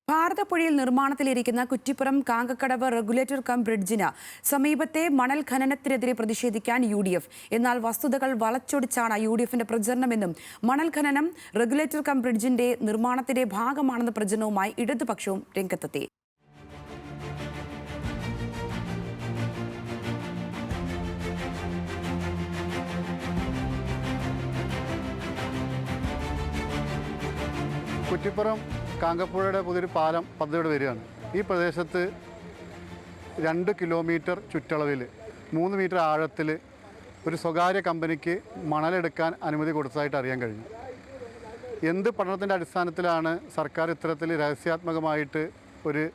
ഭാരതപ്പുഴയിൽ നിർമ്മാണത്തിലിരിക്കുന്ന Kuttippuram കാങ്കക്കടവ് regulator cum ബ്രിഡ്ജിന് സമീപത്തെ മണൽ ഖനനത്തിനെതിരെ പ്രതിഷേധിക്കാൻ UDF. എന്നാൽ വസ്തുതകൾ വളച്ചൊടിച്ചാണ് UDFന്റെ പ്രചരണമെന്നും മണൽ ഖനനം റെഗുലേറ്റർ കം ബ്രിഡ്ജിന്റെ നിർമ്മാണത്തിന്റെ ഭാഗമാണെന്ന പ്രചരണവുമായി ഇടതുപക്ഷവും രംഗത്തെത്തി. കുറ്റിപ്പുറം കാങ്കപ്പുഴയുടെ പുതിയൊരു പാലം പദ്ധതിയോടെ വരികയാണ്. ഈ പ്രദേശത്ത് 2 കിലോമീറ്റർ ചുറ്റളവിൽ 3 മീറ്റർ ആഴത്തിൽ ഒരു സ്വകാര്യ കമ്പനിക്ക് മണലെടുക്കാൻ അനുമതി കൊടുത്തതായിട്ട് അറിയാൻ കഴിഞ്ഞു. എന്ത് പഠനത്തിൻ്റെ അടിസ്ഥാനത്തിലാണ് സർക്കാർ ഇത്തരത്തിൽ രഹസ്യാത്മകമായിട്ട് ഒരു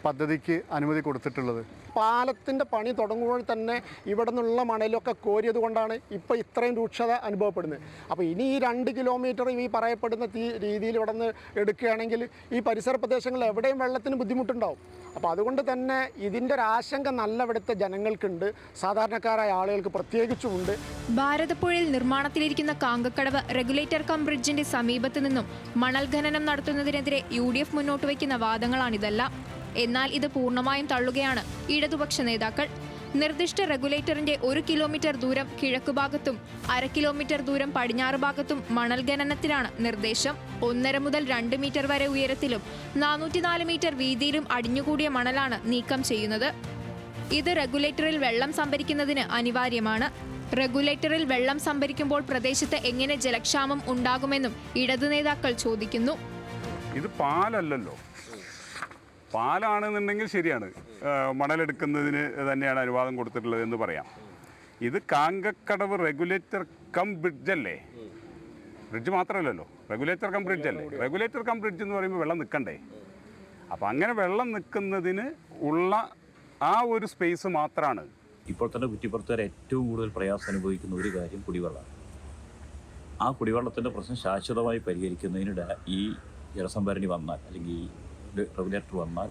പദ്ധതിക്ക് അനുമതി കൊടുത്തിട്ടുള്ളത്? പാലത്തിൻ്റെ പണി തുടങ്ങുമ്പോൾ തന്നെ ഇവിടെ നിന്നുള്ള മണലൊക്കെ കോരിയത് കൊണ്ടാണ് ഇപ്പോൾ ഇത്രയും രൂക്ഷത അനുഭവപ്പെടുന്നത്. അപ്പോൾ ഇനി ഈ 2 കിലോമീറ്റർ ഈ പറയപ്പെടുന്ന രീതിയിൽ ഇവിടെ നിന്ന് എടുക്കുകയാണെങ്കിൽ ഈ പരിസര പ്രദേശങ്ങളിൽ എവിടെയും വെള്ളത്തിന് ബുദ്ധിമുട്ടുണ്ടാവും. അപ്പോൾ അതുകൊണ്ട് തന്നെ ഇതിൻ്റെ ഒരു ആശങ്ക നല്ല ഇവിടുത്തെ ജനങ്ങൾക്കുണ്ട്, സാധാരണക്കാരായ ആളുകൾക്ക് പ്രത്യേകിച്ചുമുണ്ട്. ഭാരതപ്പുഴയിൽ നിർമ്മാണത്തിലിരിക്കുന്ന കാങ്കക്കടവ് റെഗുലേറ്റർ കം ബ്രിഡ്ജിന്റെ സമീപത്ത് നിന്നും മണൽ ഖനനം നടത്തുന്നതിനെതിരെ UDF മുന്നോട്ട് വയ്ക്കുന്ന വാദങ്ങളാണിതെല്ലാം. എന്നാൽ ഇത് പൂർണ്ണമായും തള്ളുകയാണ് ഇടതുപക്ഷ നേതാക്കൾ. നിർദ്ദിഷ്ട റെഗുലേറ്ററിന്റെ 1 കിലോമീറ്റർ ദൂരം കിഴക്കുഭാഗത്തും 1/2 കിലോമീറ്റർ ദൂരം പടിഞ്ഞാറ് ഭാഗത്തും മണൽ ഖനനത്തിനാണ് നിർദ്ദേശം. 1.5 മുതൽ 2 മീറ്റർ വരെ ഉയരത്തിലും 404 മീറ്റർ വീതിയിലും അടിഞ്ഞുകൂടിയ മണലാണ് നീക്കം ചെയ്യുന്നത്. ഇത് റെഗുലേറ്ററിൽ വെള്ളം സംഭരിക്കുന്നതിന് അനിവാര്യമാണ്. റെഗുലേറ്ററിൽ വെള്ളം സംഭരിക്കുമ്പോൾ പ്രദേശത്ത് എങ്ങനെ ജലക്ഷാമം ഉണ്ടാകുമെന്നും ഇടതു നേതാക്കൾ ചോദിക്കുന്നു. ഇത് പാലല്ലല്ലോ, പാലാണെന്നുണ്ടെങ്കിൽ ശരിയാണ്, മണലെടുക്കുന്നതിന് തന്നെയാണ് അനുവാദം കൊടുത്തിട്ടുള്ളത് എന്ന് പറയാം. ഇത് കാങ്കക്കടവ് റെഗുലേറ്റർ കം ബ്രിഡ്ജ് അല്ലേ? ബ്രിഡ്ജ് മാത്രമല്ലല്ലോ, റെഗുലേറ്റർ കം ബ്രിഡ്ജ് അല്ലേ? റെഗുലേറ്റർ കം ബ്രിഡ്ജ് എന്ന് പറയുമ്പോൾ വെള്ളം നിൽക്കണ്ടേ? അപ്പോൾ അങ്ങനെ വെള്ളം നിൽക്കുന്നതിന് ഉള്ള ആ ഒരു സ്പേസ് മാത്രമാണ്. ഇപ്പോൾ തന്നെ കുറ്റിപ്പുറത്തുകാർ ഏറ്റവും കൂടുതൽ പ്രയാസം അനുഭവിക്കുന്ന ഒരു കാര്യം കുടിവെള്ളമാണ്. ആ കുടിവെള്ളത്തിൻ്റെ പ്രശ്നം ശാശ്വതമായി പരിഹരിക്കുന്നതിനിടെ ഈ ജലസംഭരണി വന്നാൽ അല്ലെങ്കിൽ ഈ റെഗുലേറ്റർ വന്നാൽ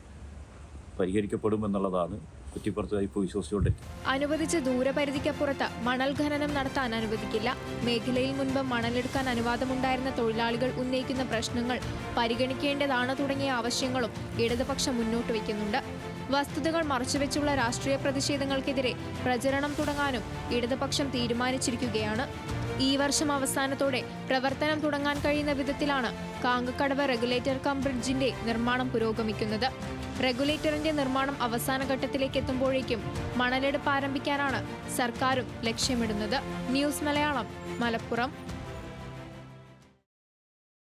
പരിഹരിക്കപ്പെടുമെന്നുള്ളതാണ് കുറ്റിപ്പുറത്തുകാർ ഇപ്പോൾ വിശ്വസിച്ചുകൊണ്ടിരിക്കുന്നത്. അനുവദിച്ച ദൂരപരിധിക്കപ്പുറത്ത് മണൽ ഖനനം നടത്താൻ അനുവദിക്കില്ല. മേഖലയിൽ മുൻപ് മണലെടുക്കാൻ അനുവാദമുണ്ടായിരുന്ന തൊഴിലാളികൾ ഉന്നയിക്കുന്ന പ്രശ്നങ്ങൾ പരിഗണിക്കേണ്ടതാണ് തുടങ്ങിയ ആവശ്യങ്ങളും ഇടതുപക്ഷം മുന്നോട്ട് വയ്ക്കുന്നുണ്ട്. വസ്തുതകൾ മറച്ചുവെച്ചുള്ള രാഷ്ട്രീയ പ്രതിഷേധങ്ങൾക്കെതിരെ പ്രചരണം തുടങ്ങാനും ഇടതുപക്ഷം തീരുമാനിച്ചിരിക്കുകയാണ്. ഈ വർഷം അവസാനത്തോടെ പ്രവർത്തനം തുടങ്ങാൻ കഴിയുന്ന വിധത്തിലാണ് കാങ്കക്കടവ് റെഗുലേറ്റർ കം ബ്രിഡ്ജിന്റെ നിർമ്മാണം പുരോഗമിക്കുന്നത്. റെഗുലേറ്ററിന്റെ നിർമ്മാണം അവസാന ഘട്ടത്തിലേക്ക് എത്തുമ്പോഴേക്കും മണലെടുപ്പ് ആരംഭിക്കാനാണ് സർക്കാരും ലക്ഷ്യമിടുന്നത്. ന്യൂസ് മലയാളം, മലപ്പുറം.